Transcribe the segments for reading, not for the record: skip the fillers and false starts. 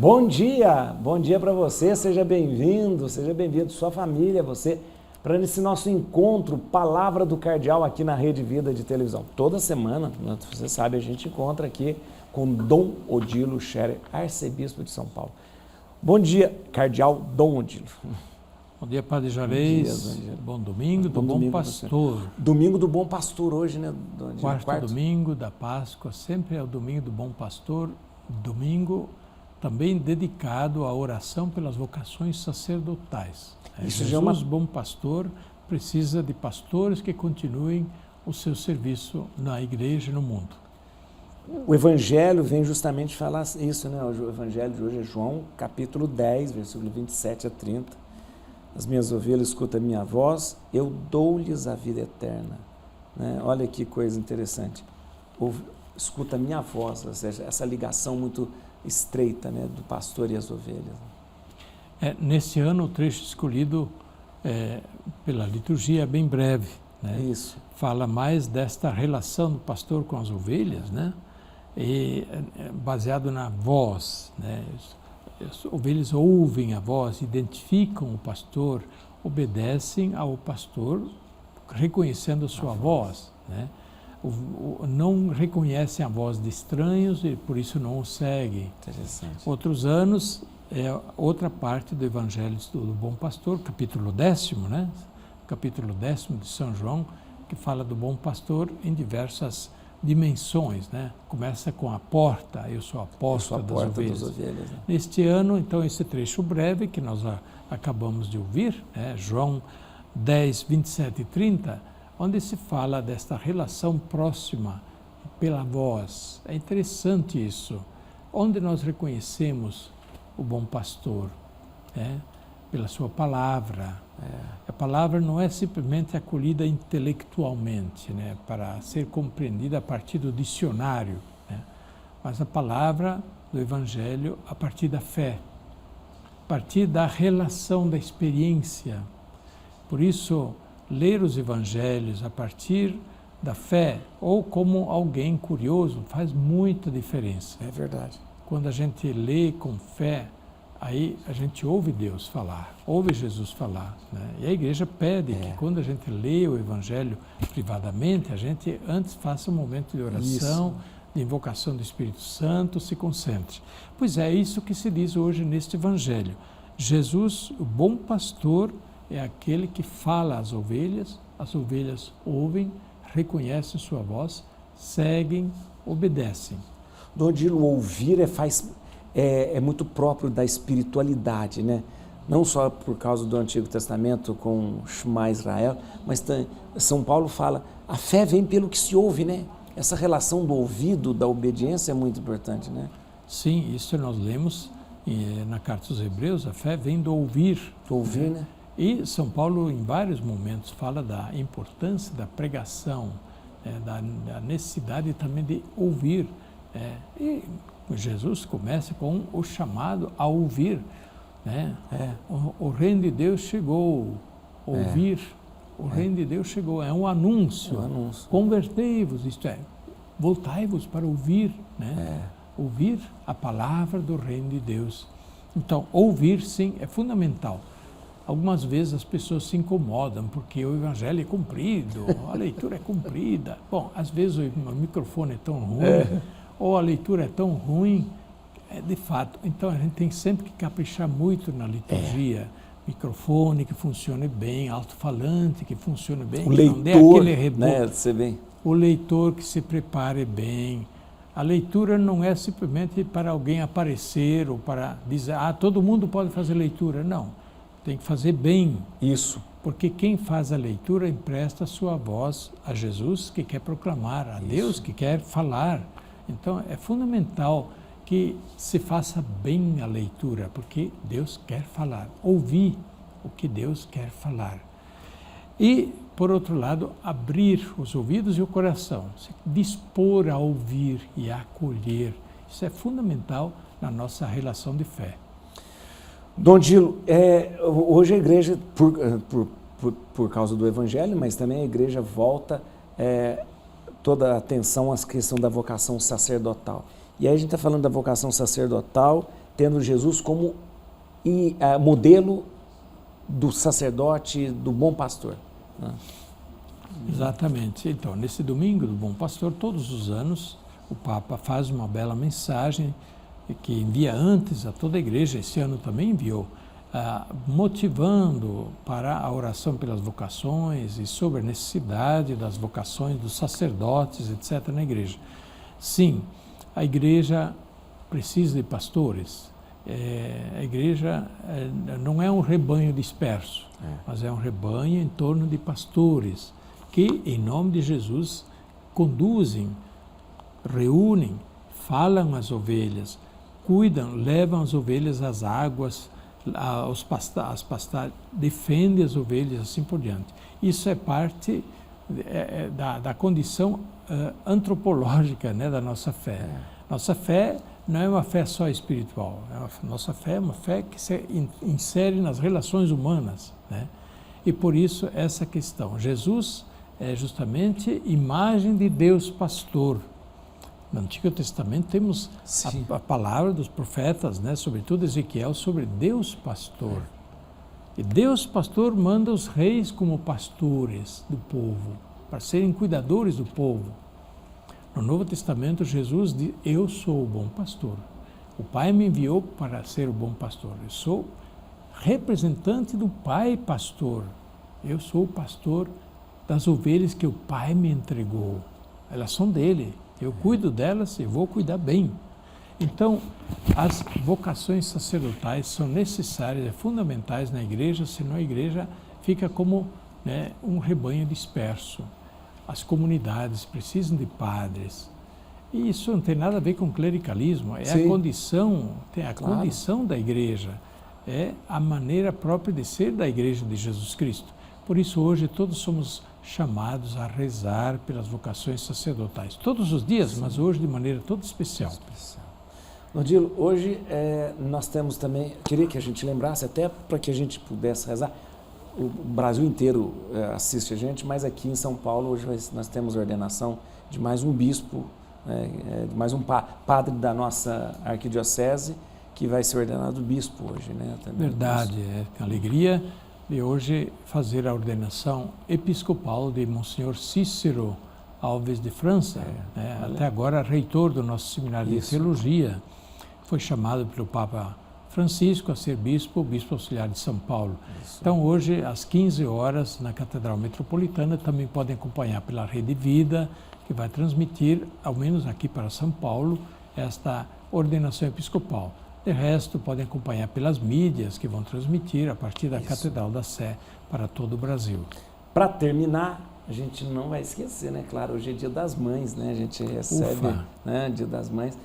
Bom dia para você, seja bem-vindo, sua família, você, para esse nosso encontro, Palavra do Cardeal aqui na Rede Vida de televisão. Toda semana, você sabe, a gente encontra aqui com Dom Odilo Scherer, arcebispo de São Paulo. Bom dia, Cardeal Dom Odilo. Bom dia, Padre Jarez. Bom domingo do Bom Pastor. Domingo do Bom Pastor hoje, né, Dom Odilo? Quarto domingo da Páscoa, sempre é o domingo do Bom Pastor, domingo também dedicado à oração pelas vocações sacerdotais. Isso Jesus, já é uma... Bom Pastor, precisa de pastores que continuem o seu serviço na igreja e no mundo. O Evangelho vem justamente falar isso, né? O Evangelho de hoje é João, capítulo 10, versículo 27 a 30. As minhas ovelhas escutam a minha voz, eu dou-lhes a vida eterna. Né? Olha que coisa interessante. Escuta a minha voz, ou seja, essa ligação muito estreita, né, do pastor e as ovelhas. Nesse ano, o trecho escolhido pela liturgia é bem breve. Né? Isso. Fala mais desta relação do pastor com as ovelhas, né? E baseado na voz. Né? As ovelhas ouvem a voz, identificam o pastor, obedecem ao pastor, reconhecendo a sua voz. Né? Não reconhecem a voz de estranhos e por isso não o seguem. Interessante. Outros anos, outra parte do Evangelho do Bom Pastor, capítulo 10º, né? Capítulo 10º de São João, que fala do Bom Pastor em diversas dimensões, né? Começa com a porta, eu sou a porta das ovelhas. Né? Neste ano, então, esse trecho breve que nós acabamos de ouvir, né? João 10, 27 e 30, onde se fala desta relação próxima pela voz. É interessante isso. Onde nós reconhecemos o bom pastor? Pela sua palavra. A palavra não é simplesmente acolhida intelectualmente, né, para ser compreendida a partir do dicionário, né, mas a palavra do Evangelho a partir da fé, a partir da relação, da experiência. Por isso, ler os evangelhos a partir da fé ou como alguém curioso faz muita diferença. É verdade. Quando a gente lê com fé, aí a gente ouve Deus falar, ouve Jesus falar. Né? E a igreja pede que quando a gente lê o evangelho privadamente, a gente antes faça um momento de oração, de invocação do Espírito Santo, se concentre. Pois é isso que se diz hoje neste evangelho. Jesus, o bom pastor, é aquele que fala às ovelhas ouvem, reconhecem sua voz, seguem, obedecem. Dom Odilo, ouvir é muito próprio da espiritualidade, né? Não só por causa do Antigo Testamento com Shema Israel, mas São Paulo fala, a fé vem pelo que se ouve, né? Essa relação do ouvido, da obediência é muito importante, né? Sim, isso nós lemos na Carta aos Hebreus, a fé vem do ouvir. Do ouvir, né? E São Paulo, em vários momentos, fala da importância da pregação, da necessidade também de ouvir. E Jesus começa com o chamado a ouvir. Né? O reino de Deus chegou, ouvir. O reino de Deus chegou, é um anúncio. Convertei-vos, isto é, voltai-vos para ouvir. Né? Ouvir a palavra do reino de Deus. Então, ouvir, sim, é fundamental. Algumas vezes as pessoas se incomodam porque o evangelho é comprido, a leitura é comprida. Bom, às vezes o microfone é tão ruim, ou a leitura é tão ruim, de fato. Então a gente tem sempre que caprichar muito na liturgia. Microfone que funcione bem, alto-falante que funcione bem. O leitor, não dê aquele rebote. né, você vê. O leitor que se prepare bem. A leitura não é simplesmente para alguém aparecer ou para dizer, todo mundo pode fazer leitura. Não. Tem que fazer bem. Isso. Porque quem faz a leitura empresta a sua voz a Jesus que quer proclamar, a Deus que quer falar. Então é fundamental que se faça bem a leitura, porque Deus quer falar. Ouvir o que Deus quer falar. E, por outro lado, abrir os ouvidos e o coração, se dispor a ouvir e a acolher. Isso é fundamental na nossa relação de fé. Dom Odilo, hoje a igreja, por causa do evangelho, mas também a igreja volta toda a atenção à questão da vocação sacerdotal. E aí a gente está falando da vocação sacerdotal tendo Jesus como modelo do sacerdote, do bom pastor. Né? Exatamente. Então, nesse domingo do Bom Pastor, todos os anos, o Papa faz uma bela mensagem que envia antes a toda a igreja, esse ano também enviou, motivando para a oração pelas vocações e sobre a necessidade das vocações dos sacerdotes, etc., na igreja. Sim, a igreja precisa de pastores. A igreja não é um rebanho disperso, mas é um rebanho em torno de pastores que, em nome de Jesus, conduzem, reúnem, falam às ovelhas, cuidam, levam as ovelhas às águas, às pastagens, defendem as ovelhas, assim por diante. Isso é parte da condição antropológica, né, da nossa fé. Nossa fé não é uma fé só espiritual, nossa fé é uma fé que se insere nas relações humanas, né? E por isso essa questão. Jesus é justamente imagem de Deus pastor. No Antigo Testamento temos a palavra dos profetas, né, sobretudo Ezequiel, sobre Deus pastor. E Deus pastor manda os reis como pastores do povo, para serem cuidadores do povo. No Novo Testamento, Jesus diz: eu sou o bom pastor. O Pai me enviou para ser o bom pastor. Eu sou representante do Pai pastor. Eu sou o pastor das ovelhas que o Pai me entregou. Elas são dele. Eu cuido delas e vou cuidar bem. Então, as vocações sacerdotais são necessárias, fundamentais na igreja, senão a igreja fica como, né, um rebanho disperso. As comunidades precisam de padres. E isso não tem nada a ver com clericalismo, é a condição, condição da igreja, é a maneira própria de ser da igreja de Jesus Cristo. Por isso hoje todos somos chamados a rezar pelas vocações sacerdotais. Todos os dias, mas hoje de maneira toda especial. Odilo, hoje nós temos também, queria que a gente lembrasse, até para que a gente pudesse rezar, o Brasil inteiro assiste a gente, mas aqui em São Paulo hoje nós temos a ordenação de mais um bispo, de mais um padre da nossa arquidiocese, que vai ser ordenado bispo hoje, né? Também. Verdade, é alegria de hoje fazer a ordenação episcopal de Monsenhor Cícero Alves de França, né? Até agora reitor do nosso seminário de teologia, foi chamado pelo Papa Francisco a ser bispo auxiliar de São Paulo. Então hoje às 15 horas na Catedral Metropolitana também podem acompanhar pela Rede Vida, que vai transmitir, ao menos aqui para São Paulo, esta ordenação episcopal. De resto, podem acompanhar pelas mídias que vão transmitir a partir da Catedral da Sé para todo o Brasil. Para terminar, a gente não vai esquecer, né? Claro, hoje é Dia das Mães, né? A gente recebe, né, Dia das Mães,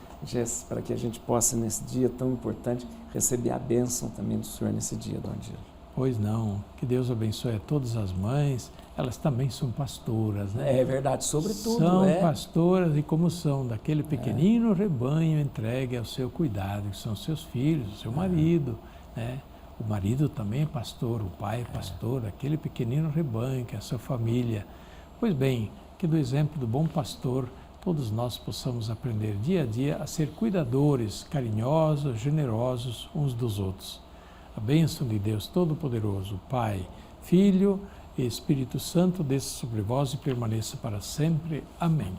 para que a gente possa, nesse dia tão importante, receber a bênção também do Senhor nesse dia, Dom Odilo. Pois não, que Deus abençoe a todas as mães, elas também são pastoras, né? É verdade, sobretudo. São pastoras e como são daquele pequenino rebanho entregue ao seu cuidado, que são seus filhos, o seu marido, né? O marido também é pastor, o pai é pastor, daquele pequenino rebanho que é a sua família. Pois bem, que do exemplo do bom pastor, todos nós possamos aprender dia a dia a ser cuidadores, carinhosos, generosos uns dos outros. A bênção de Deus Todo-Poderoso, Pai, Filho e Espírito Santo, desça sobre vós e permaneça para sempre. Amém.